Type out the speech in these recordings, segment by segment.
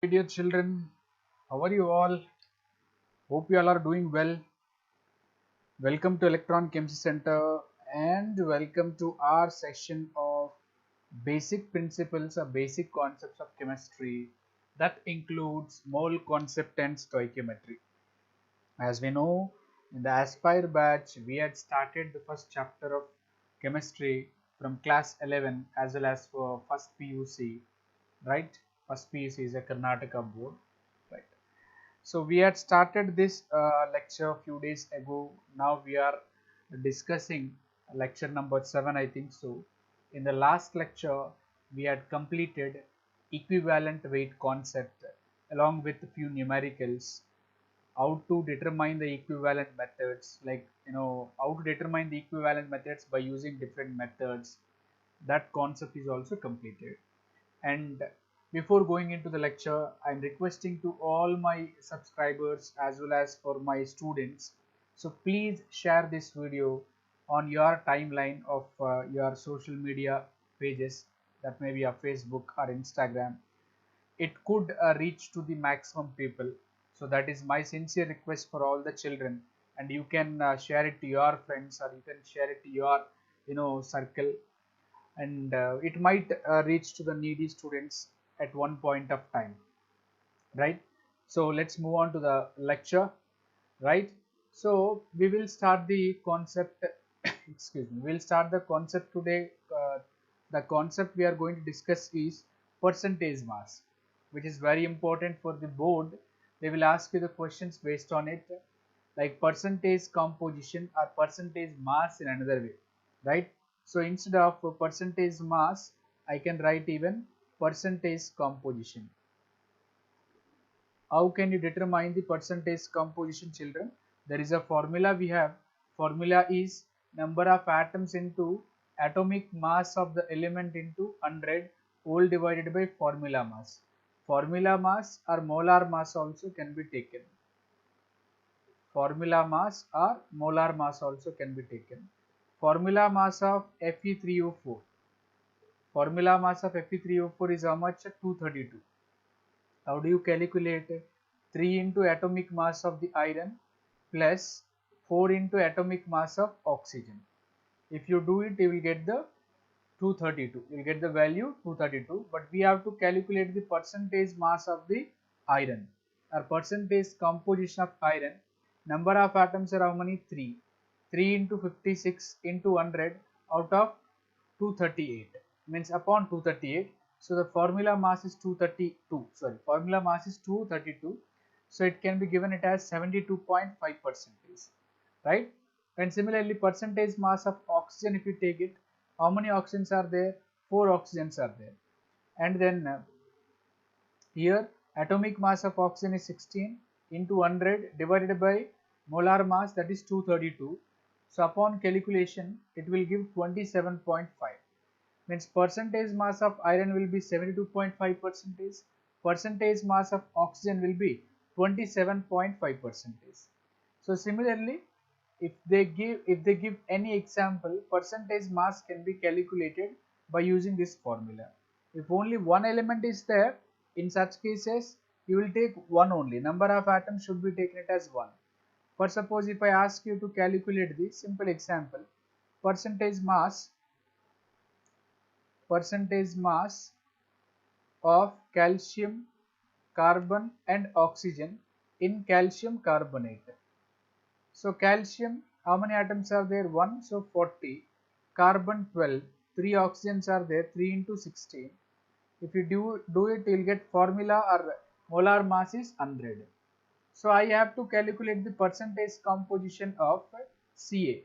Dear children, how are you all? Hope you all are doing well. Welcome to Electron Chemistry Center and welcome to our session of basic principles or basic concepts of chemistry that includes mole concept and stoichiometry. As we know, in the Aspire batch, we had started the first chapter of chemistry from class 11 as well as for first PUC, right? First PUC is a Karnataka board, right? So we had started this lecture a few days ago. Now we are discussing lecture number 7, I think so. In the last lecture, we had completed equivalent weight concept along with a few numericals, how to determine the equivalent methods, like how to determine the equivalent methods by using different methods. That concept is also completed. And before going into the lecture, I'm requesting to all my subscribers as well as for my students, so please share this video on your timeline of your social media pages, that may be a Facebook or Instagram. It could reach to the maximum people, so that is my sincere request for all the children. And you can share it to your friends, or you can share it to your circle, and it might reach to the needy students at one point of time, right? So let's move on to the lecture, right? So we will start the concept. Excuse me, we'll start the concept today. The concept we are going to discuss is percentage mass, which is very important for the board. They will ask you the questions based on it, like percentage composition or percentage mass in another way, right? So instead of percentage mass, I can write even percentage composition. How can you determine the percentage composition, children? There is a formula we have. Formula is number of atoms into atomic mass of the element into 100 whole divided by formula mass. Formula mass or molar mass also can be taken. Formula mass or molar mass also can be taken. Formula mass of Fe3O4. Formula mass of Fe3O4 is how much? 232. How do you calculate? 3 into atomic mass of the iron plus 4 into atomic mass of oxygen. If you do it, you will get the 232. You will get the value 232. But we have to calculate the percentage mass of the iron or percentage composition of iron. Number of atoms are how many? 3. 3 into 56 into 100 out of 238 means upon 238. So the formula mass is 232. Sorry, formula mass is 232. So it can be given it as 72.5%, right? And similarly, percentage mass of oxygen, if you take it, how many oxygens are there? 4 oxygens are there. And then here atomic mass of oxygen is 16 into 100 divided by molar mass, that is 232. So upon calculation it will give 27.5. Means percentage mass of iron will be 72.5 percentage, percentage mass of oxygen will be 27.5 percentage. So similarly, if they give any example, percentage mass can be calculated by using this formula. If only one element is there, in such cases you will take one only. Number of atoms should be taken it as one. For suppose if I ask you to calculate the simple example, percentage mass of calcium, carbon and oxygen in calcium carbonate. So calcium, how many atoms are there? 1, so 40. Carbon 12, 3 oxygens are there, 3 into 16. If you do it, you will get formula or molar mass is 100. So I have to calculate the percentage composition of Ca.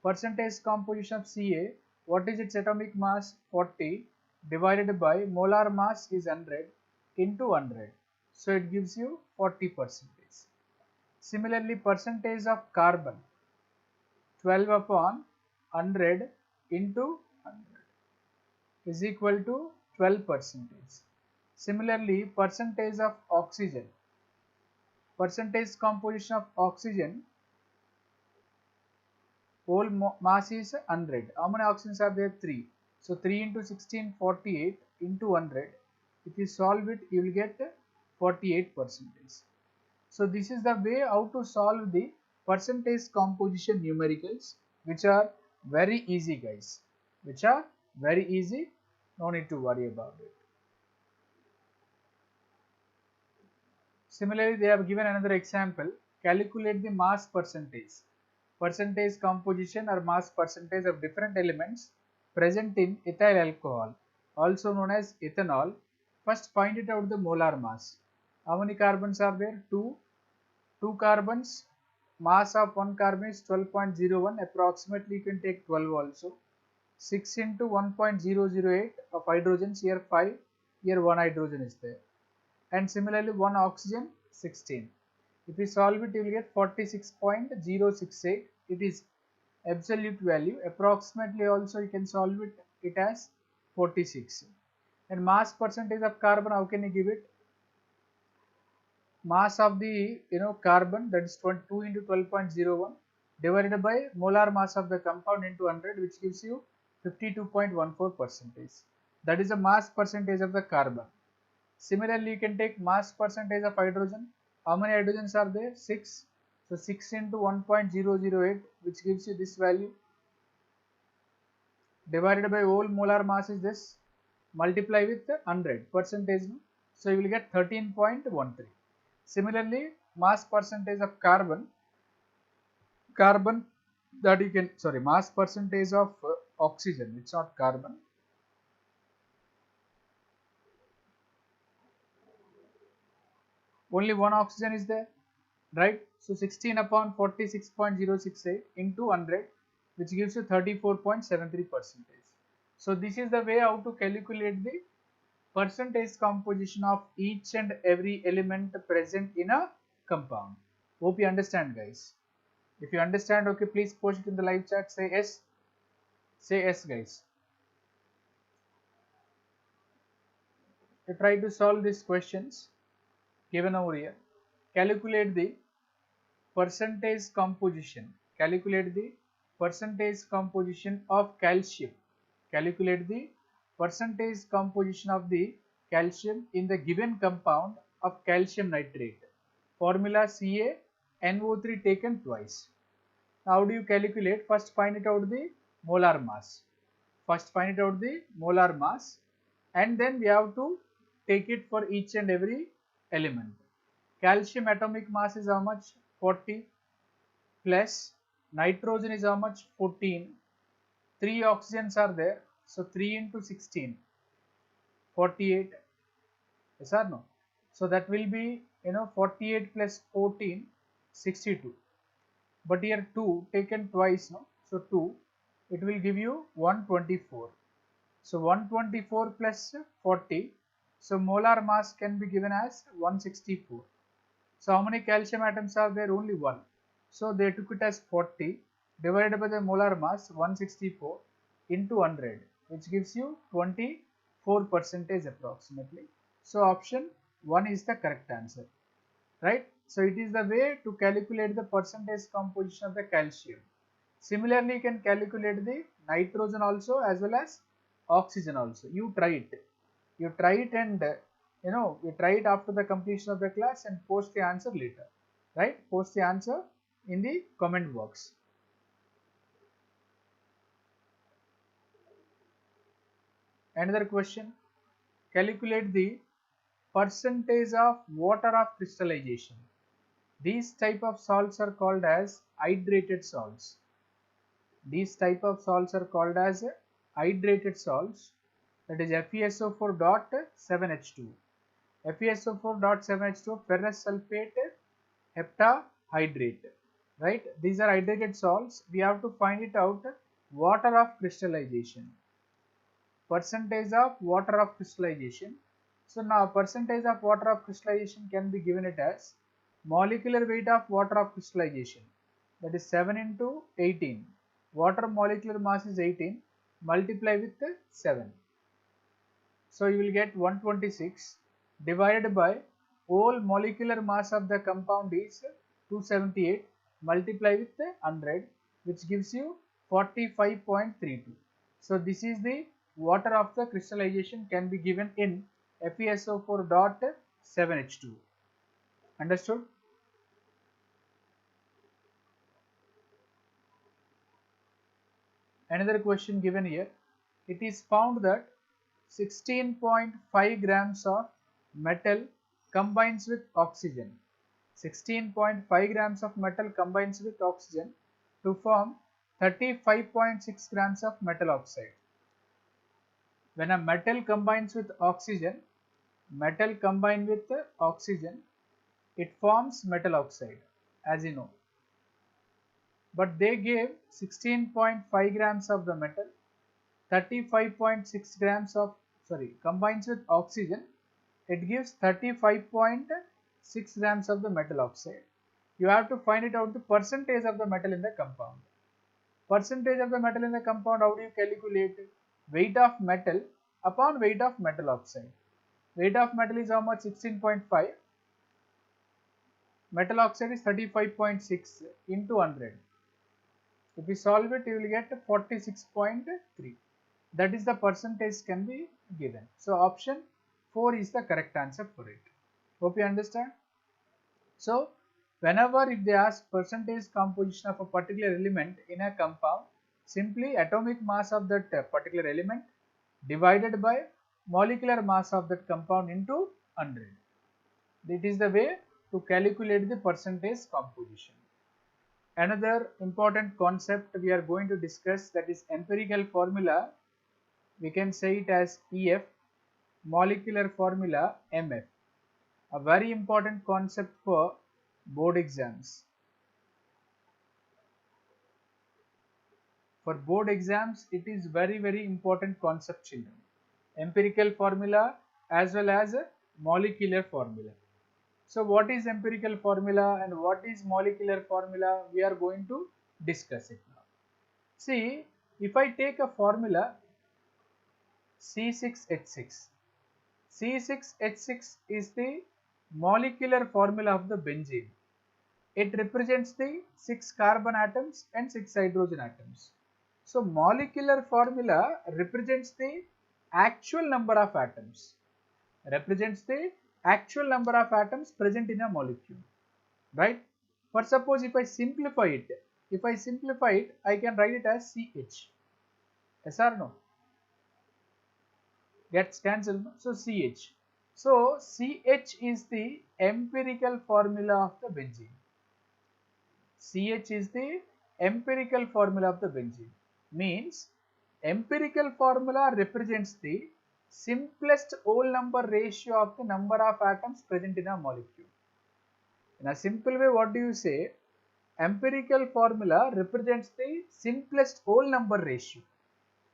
Percentage composition of Ca, what is its atomic mass? 40 divided by molar mass is 100 into 100. So it gives you 40%. Similarly, percentage of carbon, 12 upon 100 into 100 is equal to 12%. Similarly, percentage of oxygen, percentage composition of oxygen, whole mass is 100. How many oxygens are there? 3. So 3 into 16, 48 into 100. If you solve it, you will get 48 percentage. So this is the way how to solve the percentage composition numericals, which are very easy, guys, which are very easy, no need to worry about it. Similarly, they have given another example. Calculate the mass percentage. Percentage composition or mass percentage of different elements present in ethyl alcohol, also known as ethanol. First, find it out the molar mass. How many carbons are there? 2. 2 carbons. Mass of 1 carbon is 12.01. Approximately, you can take 12 also. 6 into 1.008 of hydrogens. Here 5. Here 1 hydrogen is there. And similarly 1 oxygen 16. If we solve it, you will get 46.068. It is absolute value. Approximately also you can solve it as 46. And mass percentage of carbon, how can you give it? Mass of the carbon, that is 2 into 12.01 divided by molar mass of the compound into 100, which gives you 52.14 percentage. That is the mass percentage of the carbon. Similarly, you can take mass percentage of hydrogen. How many hydrogens are there? 6. So 6 into 1.008, which gives you this value, divided by whole molar mass is this, multiply with 100 percentage. So you will get 13.13. Similarly, mass percentage of carbon that you can, mass percentage of oxygen, it's not carbon. Only one oxygen is there, right? So 16 upon 46.068 into 100, which gives you 34.73 percentage. So this is the way how to calculate the percentage composition of each and every element present in a compound. Hope you understand, guys. If you understand, okay, please post it in the live chat. Say yes. Say yes, guys. You try to solve these questions given over here. Calculate the percentage composition. Calculate the percentage composition of calcium. Calculate the percentage composition of the calcium in the given compound of calcium nitrate. Formula CaNO3 taken twice. Now, how do you calculate? First, find it out the molar mass. First, find it out the molar mass, and then we have to take it for each and every element. Calcium atomic mass is how much? 40, plus nitrogen is how much? 14. 3 oxygens are there, so 3 into 16, 48. Yes or no? So that will be 48 plus 14, 62. But here 2 taken twice, no? So 2, it will give you 124. So 124 plus 40, so molar mass can be given as 164. So how many calcium atoms are there? Only 1. So they took it as 40 divided by the molar mass 164 into 100, which gives you 24 percentage approximately. So option 1 is the correct answer, right? So it is the way to calculate the percentage composition of the calcium. Similarly, you can calculate the nitrogen also as well as oxygen also. You try it. You try it and you try it after the completion of the class and post the answer later, right? Post the answer in the comment box. Another question, calculate the percentage of water of crystallization. These type of salts are called as hydrated salts. These type of salts are called as hydrated salts, that is FeSO4.7H2. FeSO4.7H2, ferrous sulfate heptahydrate, right? These are hydrated salts. We have to find it out water of crystallization. Percentage of water of crystallization. So now percentage of water of crystallization can be given it as molecular weight of water of crystallization, that is 7 into 18. Water molecular mass is 18, multiply with 7. So you will get 126 divided by whole molecular mass of the compound is 278, multiply with 100, which gives you 45.32. So this is the water of the crystallization can be given in FeSO4.7H2. 7H2. Understood? Another question given here. It is found that 16.5 grams of metal combines with oxygen. 16.5 grams of metal combines with oxygen to form 35.6 grams of metal oxide. When a metal combines with oxygen, it forms metal oxide, as you know. But they gave 16.5 grams of the metal, 35.6 grams of, combines with oxygen, it gives 35.6 grams of the metal oxide. You have to find it out the percentage of the metal in the compound. Percentage of the metal in the compound, how do you calculate? Weight of metal upon weight of metal oxide. Weight of metal is how much? 16.5. Metal oxide is 35.6 into 100. If you solve it, you will get 46.3. That is the percentage can be given. So option 4 is the correct answer for it. Hope you understand. So whenever if they ask percentage composition of a particular element in a compound, simply atomic mass of that particular element divided by molecular mass of that compound into 100. That is the way to calculate the percentage composition. Another important concept we are going to discuss, that is empirical formula. We can say it as EF, molecular formula MF. A very important concept for board exams. For board exams, it is very important concept, children. Empirical formula as well as a molecular formula. So what is empirical formula and what is molecular formula? We are going to discuss it now. See, if I take a formula C6H6, C6H6 is the molecular formula of the benzene. It represents the 6 carbon atoms and 6 hydrogen atoms. So molecular formula represents the actual number of atoms. Represents the actual number of atoms present in a molecule. Right? For suppose if I simplify it, I can write it as CH. Yes or no? Gets cancelled. So CH. So CH is the empirical formula of the benzene. CH is the empirical formula of the benzene. Means empirical formula represents the simplest whole number ratio of the number of atoms present in a molecule. In a simple way, what do you say? Empirical formula represents the simplest whole number ratio.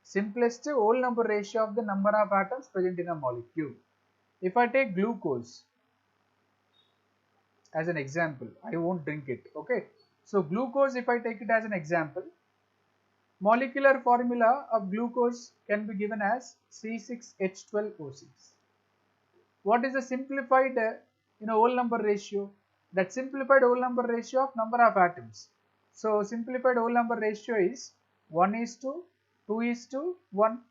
Simplest whole number ratio of the number of atoms present in a molecule. If I take glucose as an example, I won't drink it. Okay. So glucose, if I take it as an example, molecular formula of glucose can be given as C6H12O6. What is the simplified whole number ratio? That simplified whole number ratio of number of atoms. So simplified whole number ratio is 1:2:1,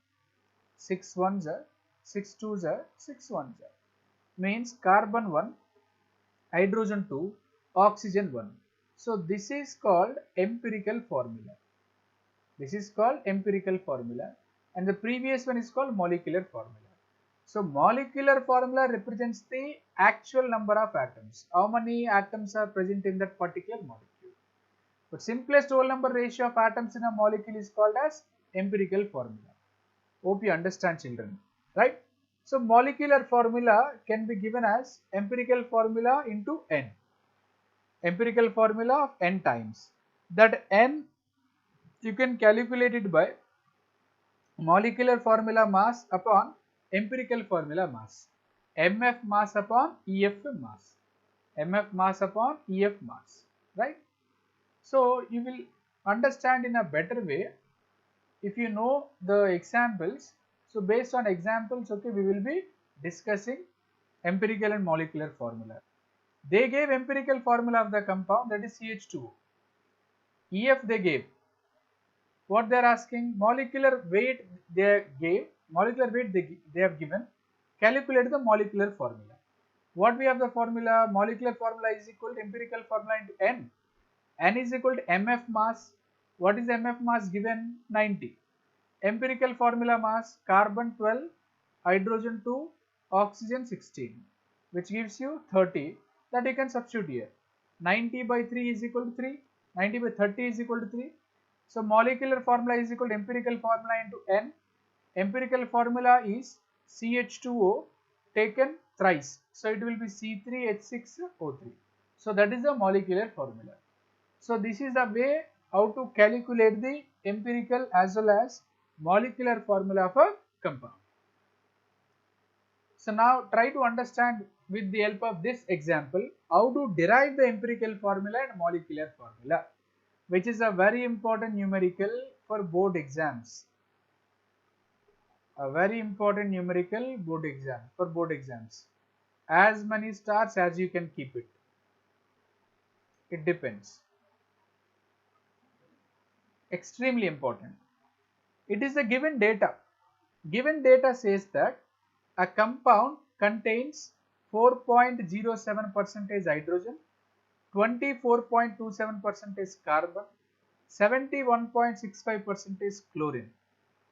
6 ones are, 6 twos are, 6 ones are. Means carbon 1, hydrogen 2, oxygen 1. So this is called empirical formula. This is called empirical formula, and the previous one is called molecular formula. So molecular formula represents the actual number of atoms. How many atoms are present in that particular molecule? But simplest whole number ratio of atoms in a molecule is called as empirical formula. Hope you understand, children. Right? So molecular formula can be given as empirical formula into N. Empirical formula of N times. That N you can calculate it by molecular formula mass upon empirical formula mass. MF mass upon EF mass. MF mass upon EF mass. Right? So you will understand in a better way if you know the examples. So based on examples, okay, we will be discussing empirical and molecular formula. They gave empirical formula of the compound, that is CH2O. EF they gave. What they are asking, molecular weight they gave, they have given, calculate the molecular formula. What we have the formula? Molecular formula is equal to empirical formula into N. N is equal to MF mass. What is MF mass given? 90. Empirical formula mass: carbon 12, hydrogen 2, oxygen 16, which gives you 30. That you can substitute here. 90 by 3 is equal to 3. 90 by 30 is equal to 3. So molecular formula is equal to empirical formula into N. Empirical formula is CH2O taken thrice. So it will be C3H6O3. So that is the molecular formula. So this is the way how to calculate the empirical as well as molecular formula of a compound. So now try to understand with the help of this example how to derive the empirical formula and molecular formula, which is a very important numerical for board exams. A very important numerical board exam for board exams. As many stars as you can keep it. It depends. Extremely important. It is the given data. Given data says that a compound contains 4.07% hydrogen, 24.27% carbon, 71.65% chlorine.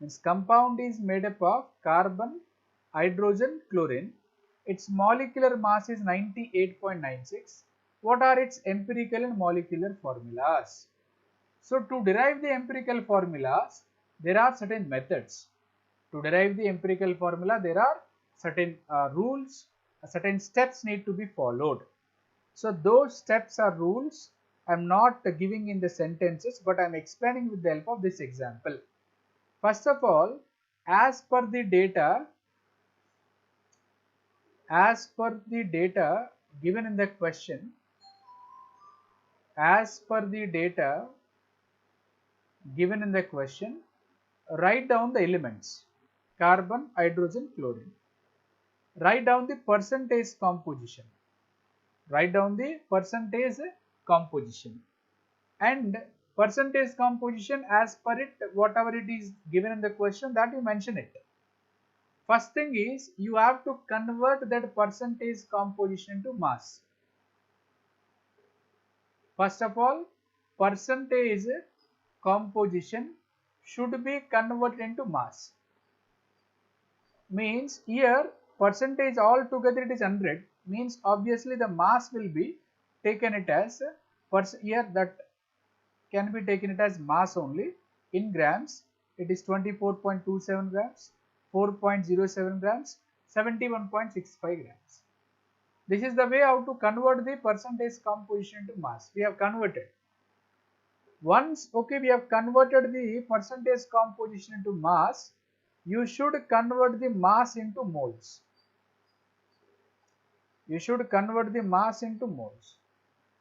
Means compound is made up of carbon, hydrogen, chlorine. Its molecular mass is 98.96. What are its empirical and molecular formulas? So to derive the empirical formulas, there are certain methods. To derive the empirical formula, there are certain rules, certain steps need to be followed. So those steps or rules I am not giving in the sentences, but I am explaining with the help of this example. First of all, as per the data given in the question, write down the elements: carbon, hydrogen, chlorine. Write down the percentage composition. And percentage composition as per it, whatever it is given in the question, that you mention it. First thing is you have to convert that percentage composition to mass. First of all, percentage composition should be converted into mass. Means here percentage altogether it is 100, means obviously the mass will be taken it as here that can be taken it as mass only. In grams it is 24.27 grams, 4.07 grams, 71.65 grams. This is the way how to convert the percentage composition to mass. We have converted. Once we have converted the percentage composition into mass, you should convert the mass into moles.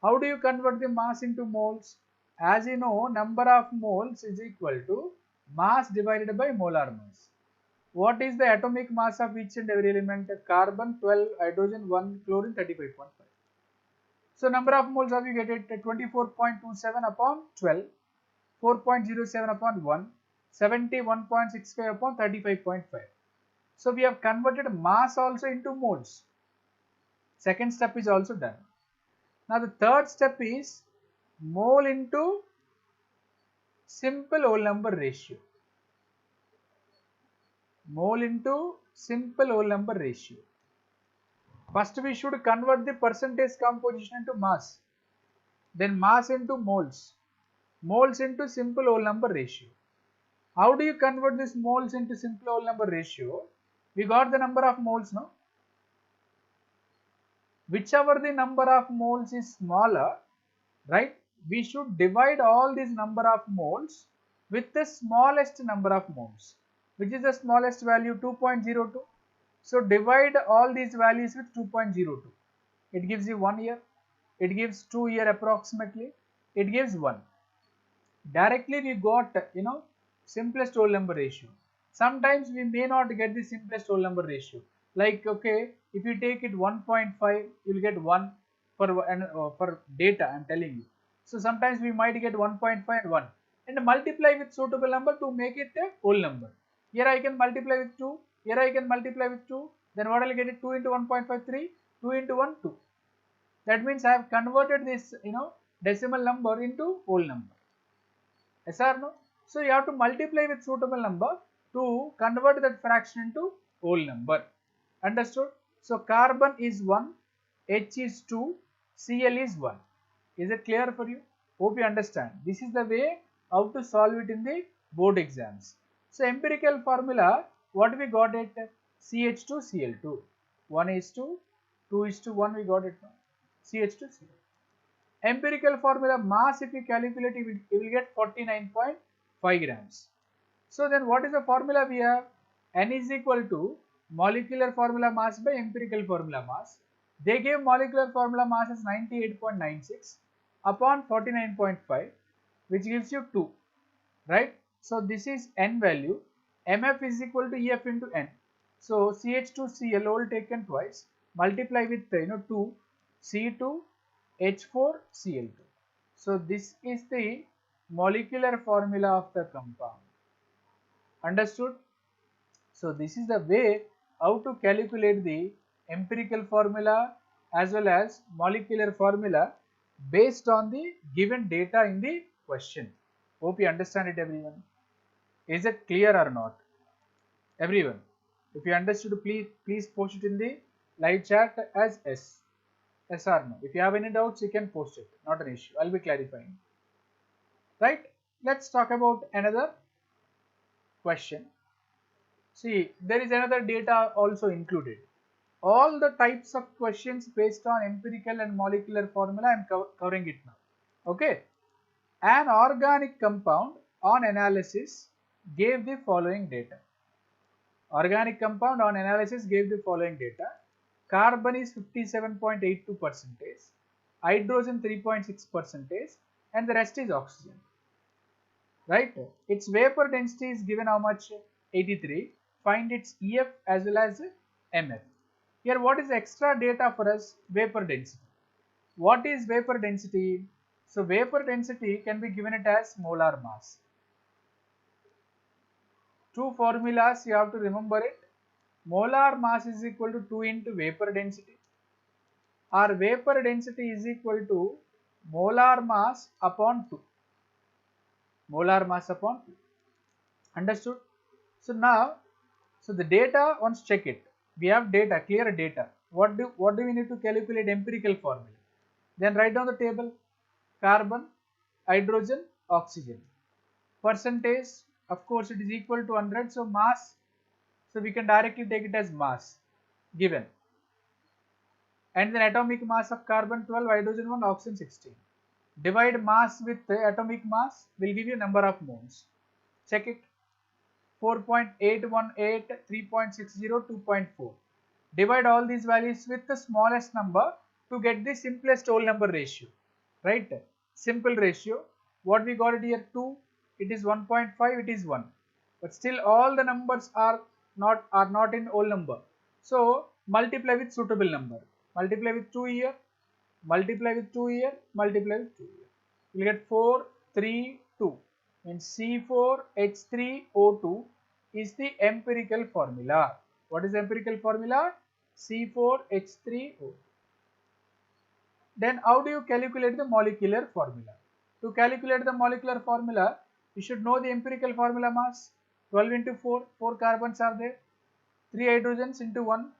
How do you convert the mass into moles? As you know, number of moles is equal to mass divided by molar mass. What is the atomic mass of each and every element? Carbon 12, hydrogen 1, chlorine 35.5. So number of moles, how you get it? 24.27 upon 12, 4.07 upon 1, 71.65 upon 35.5. So we have converted mass also into moles. Second step is also done. Now the third step is mole into simple whole number ratio. First we should convert the percentage composition into mass. Then mass into moles. Moles into simple whole number ratio. How do you convert this moles into simple whole number ratio? We got the number of moles now. Whichever the number of moles is smaller, right, we should divide all these number of moles with the smallest number of moles. Which is the smallest value? 2.02. So divide all these values with 2.02. It gives you 1 year. It gives 2 year approximately. It gives 1. Directly we got simplest whole number ratio. Sometimes we may not get the simplest whole number ratio. Like if you take it 1.5, you will get 1 for data. I am telling you. So sometimes we might get 1.5 and 1 and multiply with suitable number to make it a whole number. Here I can multiply with 2. Here I can multiply with 2. Then what I will get it? 2 into 1.5, 3. 2 into 1, 2. That means I have converted this, decimal number into whole number. Yes or no? So you have to multiply with suitable number to convert that fraction into whole number. Understood? So carbon is 1, H is 2, Cl is 1. Is it clear for you? Hope you understand. This is the way how to solve it in the board exams. So empirical formula, what we got it? CH2Cl2. 1 is to 2 is to 1, we got it now. CH2Cl. Empirical formula mass, if you calculate, you will get 49.5 grams. So then what is the formula we have? N is equal to molecular formula mass by empirical formula mass. They gave molecular formula mass as 98.96 upon 49.5, which gives you 2, right? So this is N value. MF is equal to EF into N. So CH2Cl all taken twice, multiply with 2, C2, H4Cl2. So this is the molecular formula of the compound. Understood? So this is the way how to calculate the empirical formula as well as molecular formula based on the given data in the question. Hope you understand it, everyone. Is it clear or not? Everyone, if you understood, please post it in the live chat as S. Yes or no. If you have any doubts, you can post it. Not an issue. I'll be clarifying. Right? Let's talk about another question. See, there is another data also included. All the types of questions based on empirical and molecular formula, I am covering it now. Okay. An organic compound on analysis gave the following data. Organic compound on analysis gave the following data. Carbon is 57.82%, hydrogen 3.6%, and the rest is oxygen. Right? Its vapor density is given how much? 83. Find its EF as well as MF. Here what is extra data for us? Vapor density. What is vapor density? So vapor density can be given it as molar mass. Two formulas you have to remember it. Molar mass is equal to 2 into vapor density. Our vapor density is equal to molar mass upon 2. Molar mass upon 2. Understood? So now, the data, once check it. We have data, clear data. What do we need to calculate? Empirical formula. Then write down the table. Carbon, hydrogen, oxygen. Percentage, of course, it is equal to 100. So mass, so we can directly take it as mass given. And then atomic mass of carbon 12, hydrogen 1, oxygen 16. Divide mass with atomic mass will give you number of moles. Check it. 4.818, 3.60, 2.4. Divide all these values with the smallest number to get the simplest whole number ratio. Right? Simple ratio. What we got it here? 2. It is 1.5. It is 1. But still all the numbers are not in whole number. So multiply with suitable number. Multiply with 2 here. Multiply with 2 here. Multiply with 2 here. You will get 4, 3, 2. Means C4H3O2 is the empirical formula. What is the empirical formula? C4H3O2. Then how do you calculate the molecular formula? To calculate the molecular formula, you should know the empirical formula mass. 12 into 4, 4 carbons are there. 3 hydrogens into 1,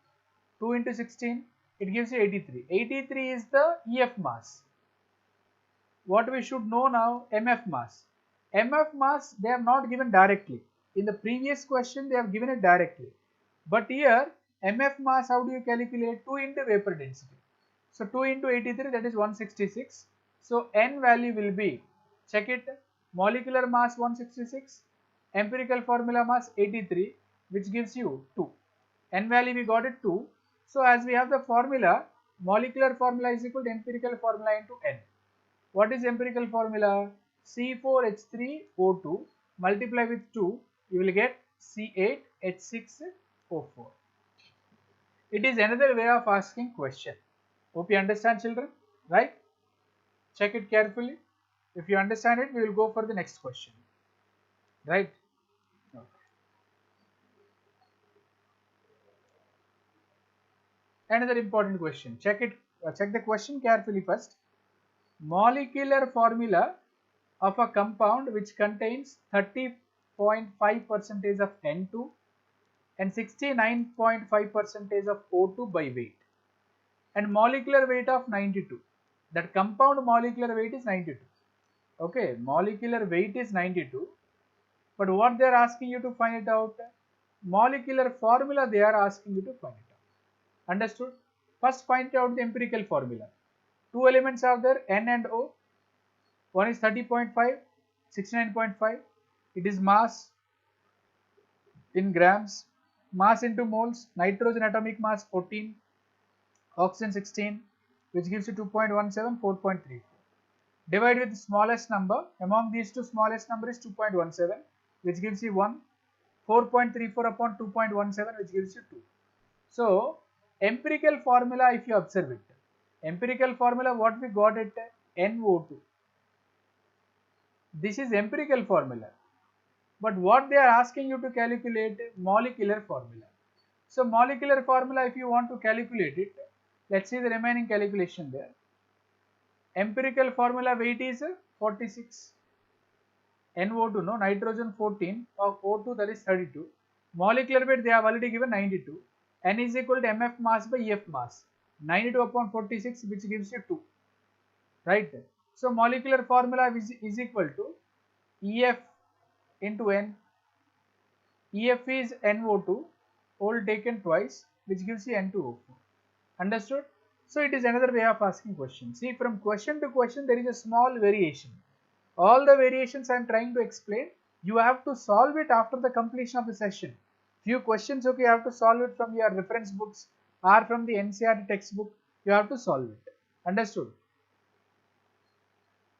2 into 16, it gives you 83. 83 is the EF mass. What we should know now? MF mass. MF mass they have not given directly. In the previous question they have given it directly. But here MF mass, how do you calculate? 2 into vapor density. So 2 into 83, that is 166. So N value will be, check it, molecular mass 166, empirical formula mass 83, which gives you 2. N value we got it 2. So as we have the formula, molecular formula is equal to empirical formula into N. What is empirical formula? C4H3O2 multiply with 2, you will get C8H6O4. It is another way of asking question. Hope you understand, children, right? Check it carefully. If you understand it, we will go for the next question, right? Okay. Another important question. Check it. Check the question carefully first. Molecular formula of a compound which contains 30.5% of N2 and 69.5% of O2 by weight, and molecular weight of 92. That compound molecular weight is 92. Okay, molecular weight is 92. But what they are asking you to find it out? Molecular formula they are asking you to find it out. Understood? First find out the empirical formula. Two elements are there, N and O. One is 30.5, 69.5. It is mass in grams. Mass into moles. Nitrogen atomic mass 14. Oxygen 16, which gives you 2.17, 4.34. Divide with the smallest number. Among these two, smallest number is 2.17, which gives you 1. 4.34 upon 2.17, which gives you 2. So, empirical formula, if you observe it, empirical formula, what we got it, NO2. This is empirical formula. But what they are asking you to calculate, molecular formula. So, molecular formula, if you want to calculate it, let's see the remaining calculation there. Empirical formula weight is 46. NO2, no, nitrogen 14, of O2 that is 32. Molecular weight they have already given 92. N is equal to MF mass by EF mass. 92 upon 46, which gives you 2. Right? So, molecular formula is equal to EF into N. EF is NO2, all taken twice, which gives you N2O4. Understood? So, it is another way of asking question. See, from question to question, there is a small variation. All the variations I am trying to explain, you have to solve it after the completion of the session. Few questions, okay, you have to solve it from your reference books or from the NCERT textbook. You have to solve it. Understood?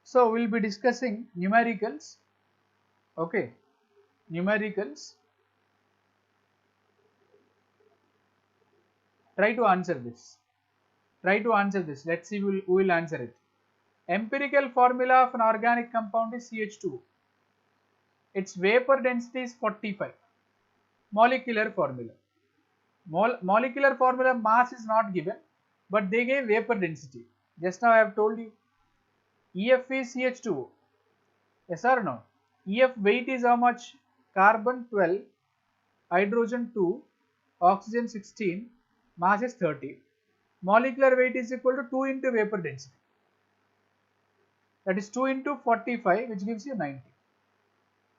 So, we will be discussing numericals. Okay, numericals. Try to answer this. Try to answer this. Let's see who will answer it. Empirical formula of an organic compound is CH2. Its vapor density is 45. Molecular formula. Molecular formula mass is not given, but they gave vapor density. Just now I have told you. EF is CH2O. Yes or no? EF weight is how much? Carbon 12, hydrogen 2, oxygen 16, mass is 30. Molecular weight is equal to 2 into vapor density. That is 2 into 45, which gives you 90.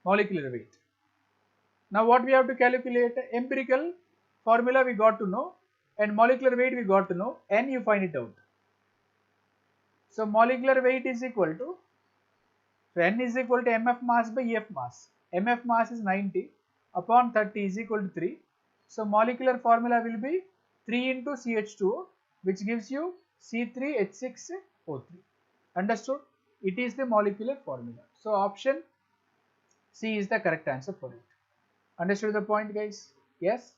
Molecular weight. Now what we have to calculate? Empirical formula we got to know, and molecular weight we got to know, and you find it out. So molecular weight is equal to, so N is equal to MF mass by EF mass. MF mass is 90 upon 30 is equal to 3. So molecular formula will be 3 into CH2O, which gives you C3H6O3. Understood? It is the molecular formula. So option C is the correct answer for it. Understood the point, guys? Yes?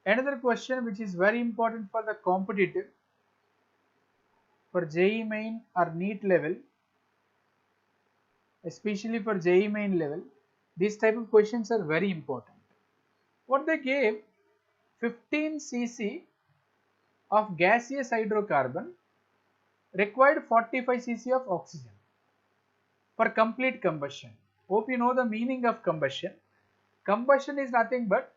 Another question which is very important for the competitive, for JEE Main or NEET level, especially for JEE Main level, these type of questions are very important. What they gave, 15 cc of gaseous hydrocarbon required 45 cc of oxygen for complete combustion. Hope you know the meaning of combustion. Combustion is nothing but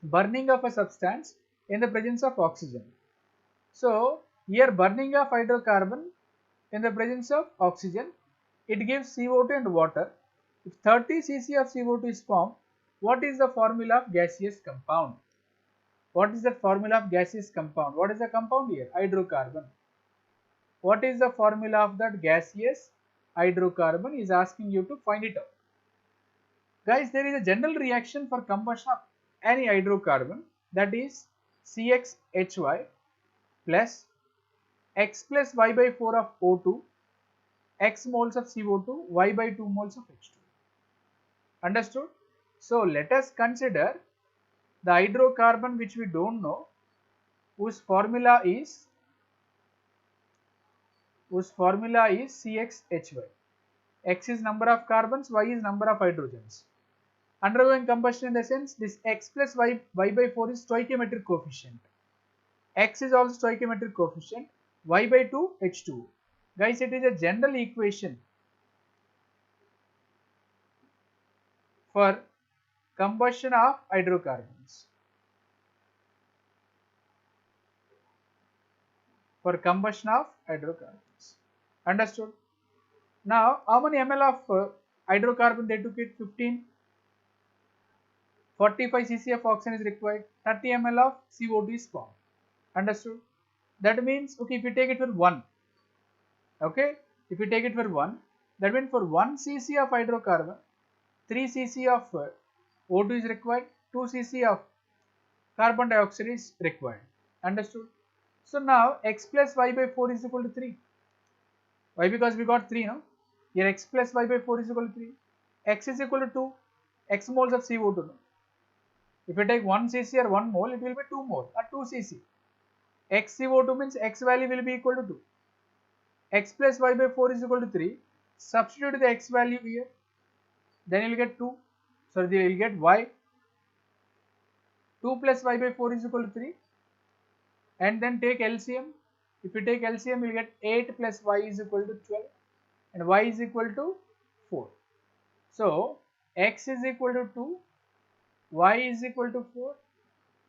burning of a substance in the presence of oxygen. So, here burning of hydrocarbon in the presence of oxygen, it gives CO2 and water. If 30 cc of CO2 is formed, what is the formula of gaseous compound? What is the formula of gaseous compound? What is the compound here? Hydrocarbon. What is the formula of that gaseous hydrocarbon? Is asking you to find it out. Guys, there is a general reaction for combustion of any hydrocarbon, that is CXHY plus X plus Y by 4 of O2, X moles of CO2, Y by 2 moles of H2. Understood? So let us consider the hydrocarbon which we don't know, whose formula is CXHY. X is number of carbons, Y is number of hydrogens. Undergoing combustion in the sense this X plus Y by 4 is stoichiometric coefficient. X is also stoichiometric coefficient. Y by 2 H2. Guys, it is a general equation for combustion of hydrocarbons. For combustion of hydrocarbons. Understood? Now, how many ml of hydrocarbon they took it? 15. 45 cc of oxygen is required. 30 ml of CO2 is formed. Understood? That means, okay, if you take it for 1, okay, if you take it for 1, that means for 1 cc of hydrocarbon, 3 cc of O2 is required, 2 cc of carbon dioxide is required. Understood? So now X plus Y by 4 is equal to 3. Why? Because we got 3, no? Here X plus Y by 4 is equal to 3. X is equal to 2. X moles of CO2, no? If you take 1 cc or 1 mole, it will be 2 mole or 2 cc. X CO2 means X value will be equal to 2. X plus Y by 4 is equal to 3. Substitute the X value here. Then you will get 2. So you will get Y. 2 plus Y by 4 is equal to 3. And then take LCM. If you take LCM, you will get 8 plus Y is equal to 12. And Y is equal to 4. So X is equal to 2. Y is equal to 4.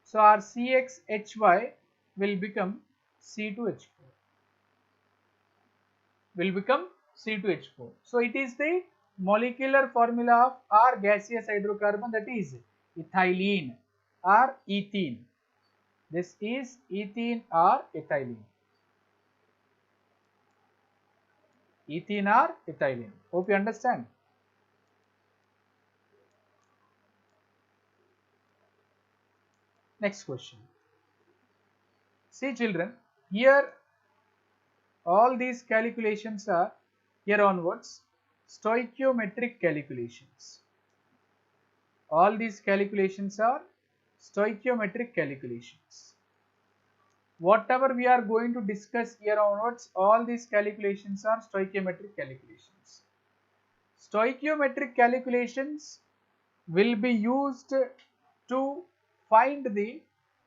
So our CXHY will become C2H4. Will become C2H4. So it is the molecular formula of our gaseous hydrocarbon, that is ethylene or ethene. This is ethene or ethylene. Ethene or ethylene. Hope you understand. Next question. See children, here all these calculations are here onwards stoichiometric calculations. All these calculations are stoichiometric calculations. Whatever we are going to discuss here onwards, all these calculations are stoichiometric calculations. Stoichiometric calculations will be used to find the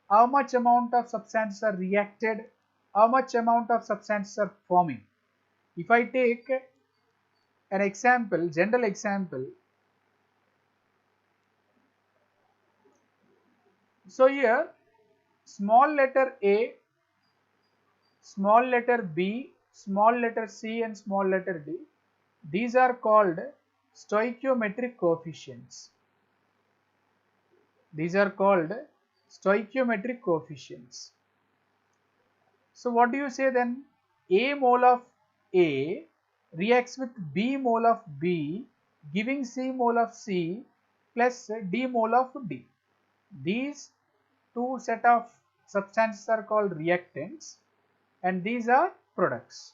how much amount of substances are reacted, how much amount of substances are forming. If I take an example, general example, so here small letter A, small letter B, small letter C and small letter D, these are called stoichiometric coefficients. These are called stoichiometric coefficients. So what do you say then? A mole of A reacts with B mole of B, giving C mole of C plus D mole of D. These two set of substances are called reactants and these are products.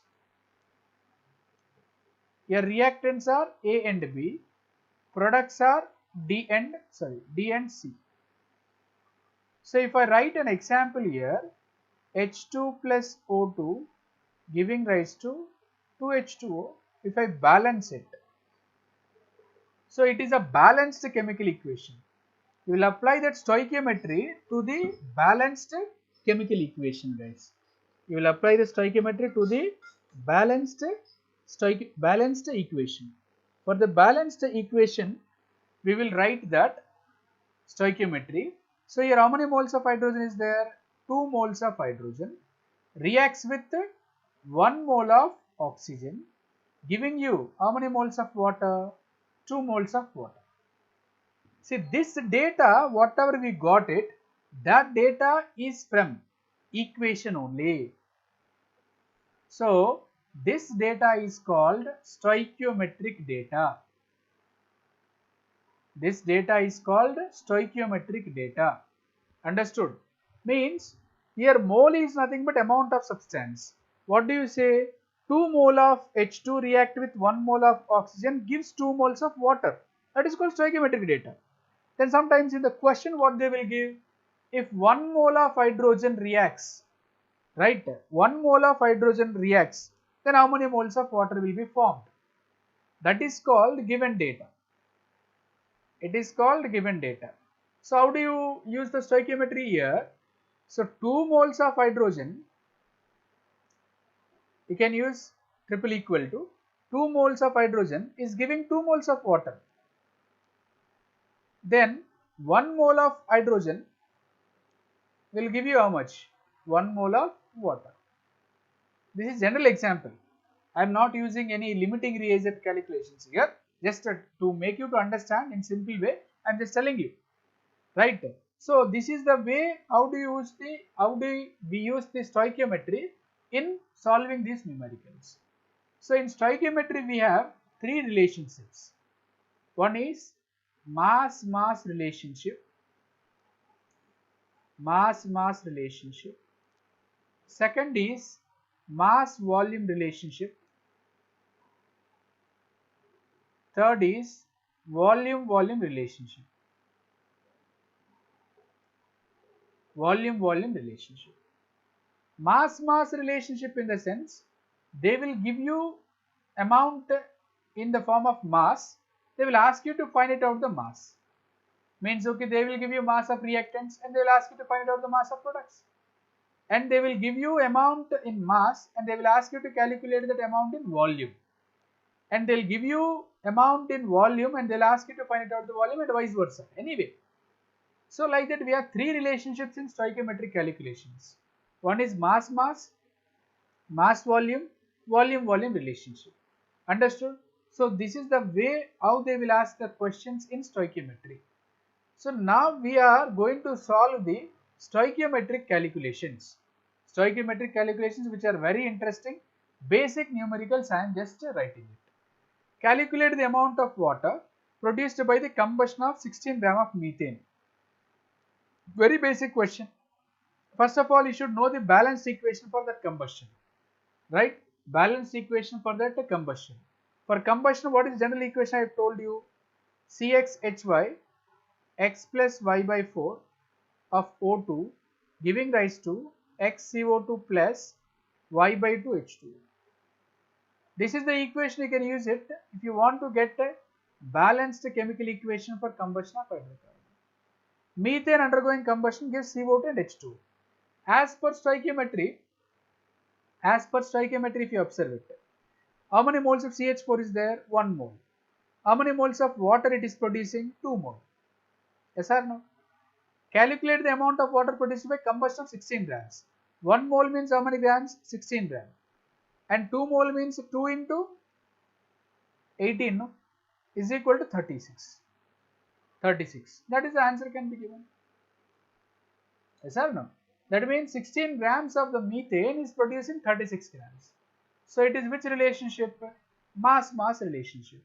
Here reactants are A and B, products are D and C. So if I write an example here, H2 plus O2 giving rise to 2H2O, if I balance it. So it is a balanced chemical equation. You will apply that stoichiometry to the balanced chemical equation, guys. You will apply the stoichiometry to the balanced equation. For the balanced equation, we will write that stoichiometry. So here how many moles of hydrogen is there? 2 moles of hydrogen reacts with 1 mole of oxygen, giving you how many moles of water? 2 moles of water. See, this data, whatever we got it, that data is from equation only. So this data is called stoichiometric data. This data is called stoichiometric data. Understood? Means here mole is nothing but amount of substance. What do you say? 2 mole of H2 react with 1 mole of oxygen gives 2 moles of water. That is called stoichiometric data. Then sometimes in the question what they will give, if 1 mole of hydrogen reacts, right, 1 mole of hydrogen reacts, then how many moles of water will be formed? That is called given data. It is called given data. So how do you use the stoichiometry here? So 2 moles of hydrogen, you can use triple equal to 2 moles of hydrogen is giving 2 moles of water. Then 1 mole of hydrogen will give you how much? 1 mole of water. This is general example. I am not using any limiting reagent calculations here. Just to make you to understand in simple way, I am just telling you, right? So this is the way how do we use the stoichiometry in solving these numericals. So in stoichiometry we have 3 relationships. One is mass-mass relationship, mass-mass relationship. Second is mass-volume relationship. Third is volume-volume relationship. Volume-volume relationship. Mass-mass relationship in the sense they will give you amount in the form of mass. They will ask you to find it out the mass. Means okay, they will give you mass of reactants and they will ask you to find out the mass of products. And they will give you amount in mass and they will ask you to calculate that amount in volume. And they will give you amount in volume and they will ask you to find out the volume and vice versa. Anyway, so like that we have 3 relationships in stoichiometric calculations. One is mass-mass, mass-volume, volume-volume relationship. Understood? So this is the way how they will ask the questions in stoichiometry. So now we are going to solve the stoichiometric calculations. Stoichiometric calculations which are very interesting. Basic numericals I am just writing it. Calculate the amount of water produced by the combustion of 16 gram of methane. Very basic question. First of all, you should know the balanced equation for that combustion. Right? Balanced equation for that combustion. For combustion, what is general equation I have told you? CxHy x plus y by 4 of O2 giving rise to xCO2 plus y by 2 H2. This is the equation, you can use it if you want to get a balanced chemical equation for combustion of hydrocarbon. Methane undergoing combustion gives CO2 and H2. As per stoichiometry, if you observe it, how many moles of CH4 is there? 1 mole. How many moles of water it is producing? 2 mole. Yes or no? Calculate the amount of water produced by combustion of 16 grams. 1 mole means how many grams? 16 grams. And 2 mole means 2 into 18 no? Is equal to 36. 36. That is the answer can be given. Yes or no? That means 16 grams of the methane is producing 36 grams. So it is which relationship? Mass-mass relationship.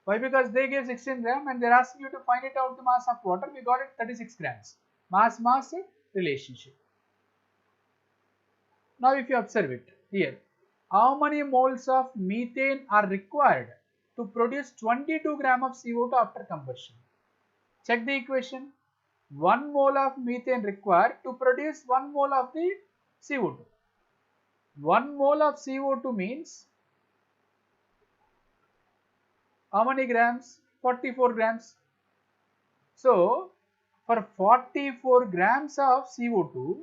Why? Because they gave 16 gram and they are asking you to find it out the mass of water. We got it 36 grams. Mass-mass relationship. Now if you observe it here, how many moles of methane are required to produce 22 gram of CO2 after combustion? Check the equation. 1 mole of methane required to produce 1 mole of the CO2. 1 mole of CO2 means how many grams? 44 grams. So for 44 grams of CO2,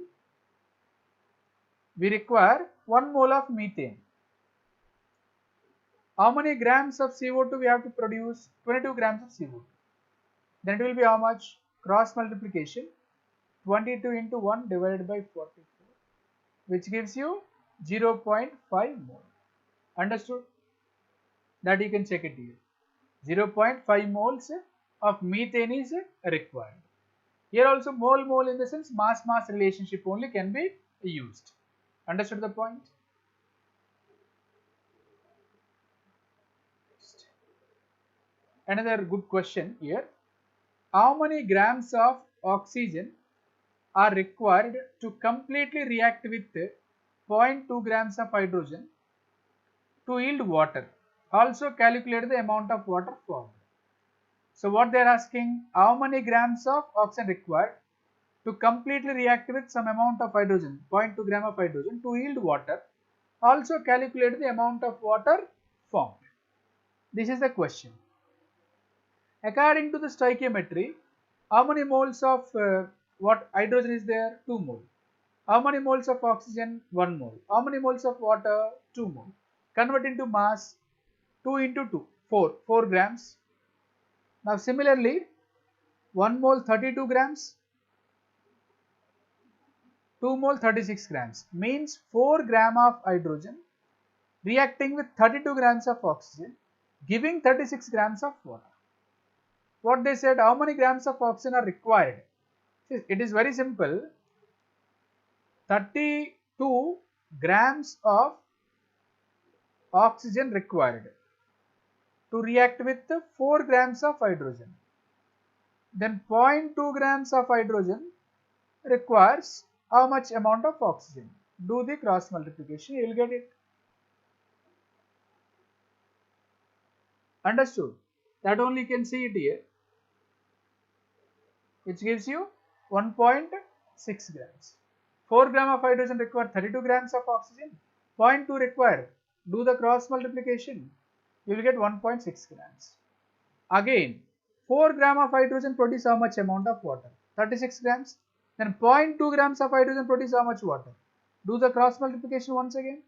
we require 1 mole of methane. How many grams of CO2 we have to produce? 22 grams of CO2. Then it will be how much? Cross multiplication. 22 into 1 divided by 44, which gives you 0.5 mole. Understood? That you can check it here. 0.5 moles of methane is required. Here also mole in the sense mass-mass relationship only can be used. Understood the point? Another good question here. How many grams of oxygen are required to completely react with 0.2 grams of hydrogen to yield water? Also calculate the amount of water formed. So what they are asking, how many grams of oxygen required to completely react with some amount of hydrogen, 0.2 gram of hydrogen to yield water. Also calculate the amount of water formed. This is the question. According to the stoichiometry, how many moles of what hydrogen is there? 2 mole. How many moles of oxygen? 1 mole. How many moles of water? 2 mole. Convert into mass, 2 into 2, 4 grams. Now similarly, 1 mole 32 grams, 2 mole 36 grams, means 4 gram of hydrogen reacting with 32 grams of oxygen, giving 36 grams of water. What they said, how many grams of oxygen are required? It is very simple. 32 grams of oxygen required to react with 4 grams of hydrogen. Then 0.2 grams of hydrogen requires how much amount of oxygen? Do the cross multiplication, you will get it. Understood? That only you can see it here, which gives you 1.6 grams. 4 gram of hydrogen require 32 grams of oxygen. 0.2 require. Do the cross multiplication. You will get 1.6 grams. Again, 4 gram of hydrogen produce how much amount of water? 36 grams. Then 0.2 grams of hydrogen produce how much water? Do the cross multiplication once again.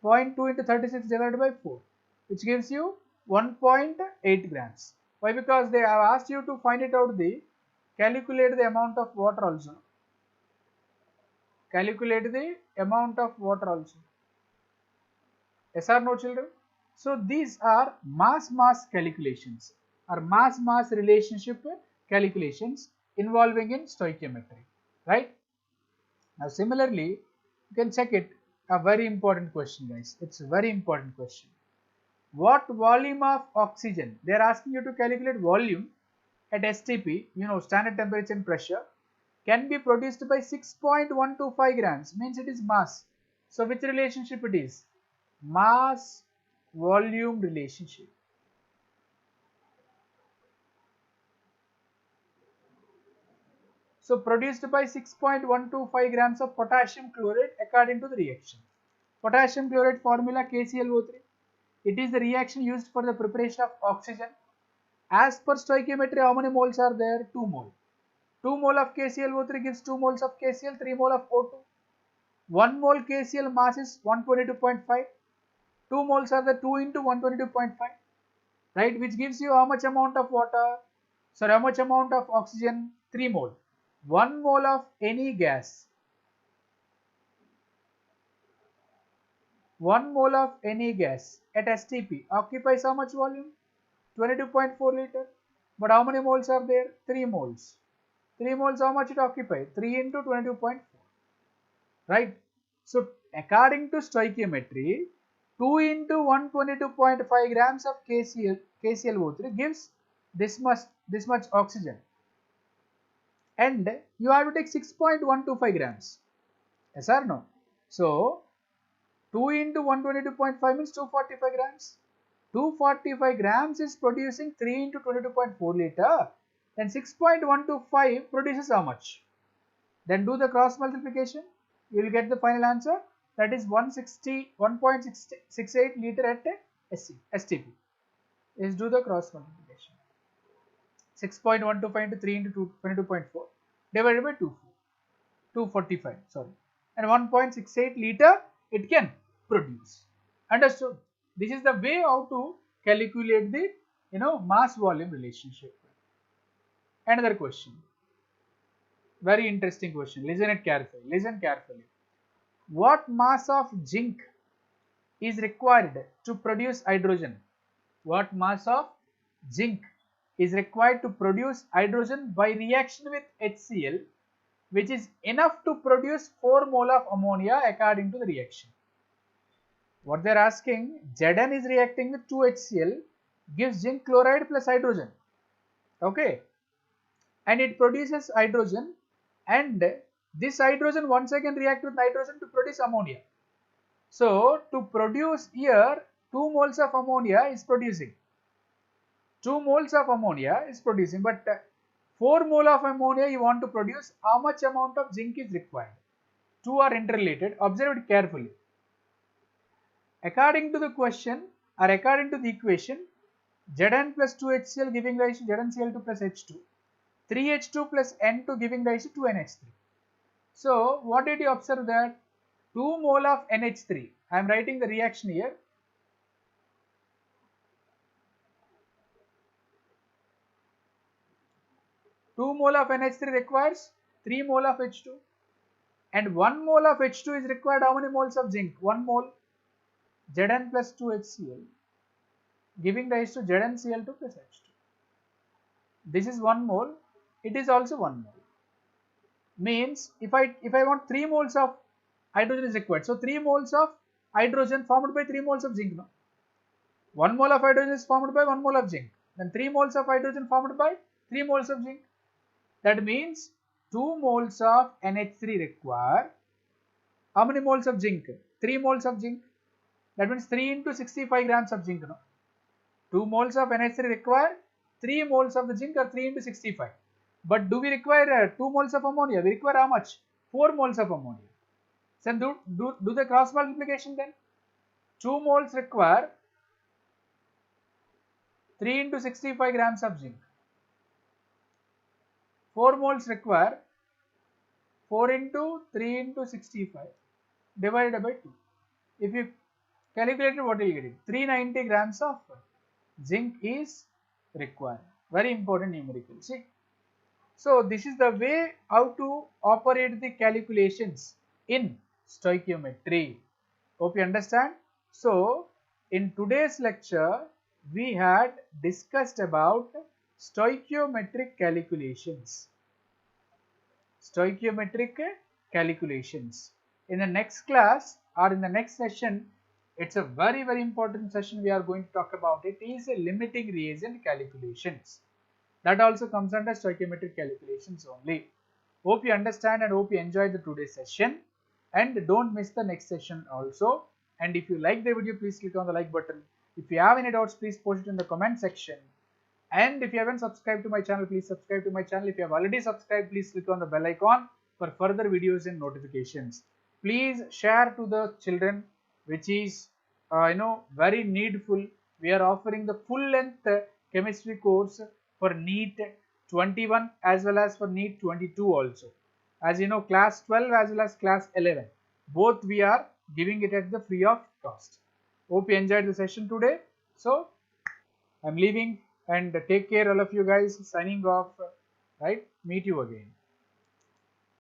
0.2 into 36 divided by 4, which gives you 1.8 grams. Why? Because they have asked you to find it out, calculate the amount of water also. Calculate the amount of water also. Yes or no, children? So these are mass calculations or mass relationship calculations involving in stoichiometry, right? Now similarly, you can check it. A very important question, guys. It's a very important question. What volume of oxygen? They are asking you to calculate volume at STP, standard temperature and pressure, can be produced by 6.125 grams, means it is mass. So which relationship it is? Mass volume relationship. So produced by 6.125 grams of potassium chloride according to the reaction. Potassium chloride formula KClO3. It is the reaction used for the preparation of oxygen. As per stoichiometry, how many moles are there? 2 mole. 2 mole of KClO3 gives 2 moles of KCl, 3 mole of O2. 1 mole KCl mass is 122.5. 2 moles are the 2 into 122.5, right? Which gives you how much amount of water? Sorry, how much amount of oxygen? 3 mole. 1 mole of any gas. 1 mole of any gas at STP occupies how much volume? 22.4 liter. But how many moles are there? 3 moles. 3 moles, how much it occupies? 3 into 22.4. Right? So according to stoichiometry, 2 into 122.5 grams of KClO3 gives this much oxygen. And you have to take 6.125 grams. Yes or no? So 2 into 122.5 means 245 grams. 245 grams is producing 3 into 22.4 liter. Then 6.125 produces how much? Then do the cross multiplication. You will get the final answer. That is 1.68 liter at STP. Is do the cross multiplication. 6.125 into 3 into 22.4 divided by 245. Sorry. And 1.68 liter it can produce. Understood? This is the way how to calculate the mass volume relationship. Another question. Very interesting question. Listen it carefully. Listen carefully. What mass of zinc is required to produce hydrogen? What mass of zinc is required to produce hydrogen by reaction with HCl, which is enough to produce 4 mole of ammonia according to the reaction? What they are asking, Zn is reacting with 2HCl, gives zinc chloride plus hydrogen. Okay. And it produces hydrogen, and this hydrogen once again react with nitrogen to produce ammonia. So to produce here 2 moles of ammonia is producing. 2 moles of ammonia is producing, but 4 mole of ammonia you want to produce, how much amount of zinc is required? Two are interrelated. Observe it carefully. According to the question or according to the equation, Zn plus 2HCl giving rise to ZnCl2 plus H2. 3H2 plus N2 giving rise to 2NH3. So what did you observe that? 2 mole of NH3. I am writing the reaction here. 2 mole of NH3 requires 3 mole of H2. And 1 mole of H2 is required how many moles of zinc? 1 mole. Zn plus 2HCl giving rise to ZnCl2 plus H2. This is 1 mole. It is also 1 mole. Means if I want 3 moles of hydrogen is required. So 3 moles of hydrogen formed by 3 moles of zinc. No? 1 mole of hydrogen is formed by 1 mole of zinc. Then 3 moles of hydrogen formed by 3 moles of zinc. That means 2 moles of NH3 require how many moles of zinc? 3 moles of zinc. That means 3 into 65 grams of zinc. No? 2 moles of NH3 require 3 moles of the zinc or 3 into 65. But do we require 2 moles of ammonia? We require how much? 4 moles of ammonia. So do the cross multiplication then. 2 moles require 3 into 65 grams of zinc. 4 moles require 4 into 3 into 65 divided by 2. If you calculate it, what will you get? 390 grams of zinc is required. Very important numerical. See. So this is the way how to operate the calculations in stoichiometry. Hope you understand. So in today's lecture we had discussed about stoichiometric calculations. Stoichiometric calculations. In the next class or in the next session, it's a very important session we are going to talk about. It is a limiting reagent calculations. That also comes under stoichiometric calculations only. Hope you understand and hope you enjoyed the today's session. And don't miss the next session also. And if you like the video, please click on the like button. If you have any doubts, please post it in the comment section. And if you haven't subscribed to my channel, please subscribe to my channel. If you have already subscribed, please click on the bell icon for further videos and notifications. Please share to the children, which is very needful. We are offering the full length chemistry course for NEET 21 as well as for NEET 22 also. As you know, class 12 as well as class 11. Both we are giving it at the free of cost. Hope you enjoyed the session today. So, I'm leaving and take care all of you guys. Signing off. Right? Meet you again.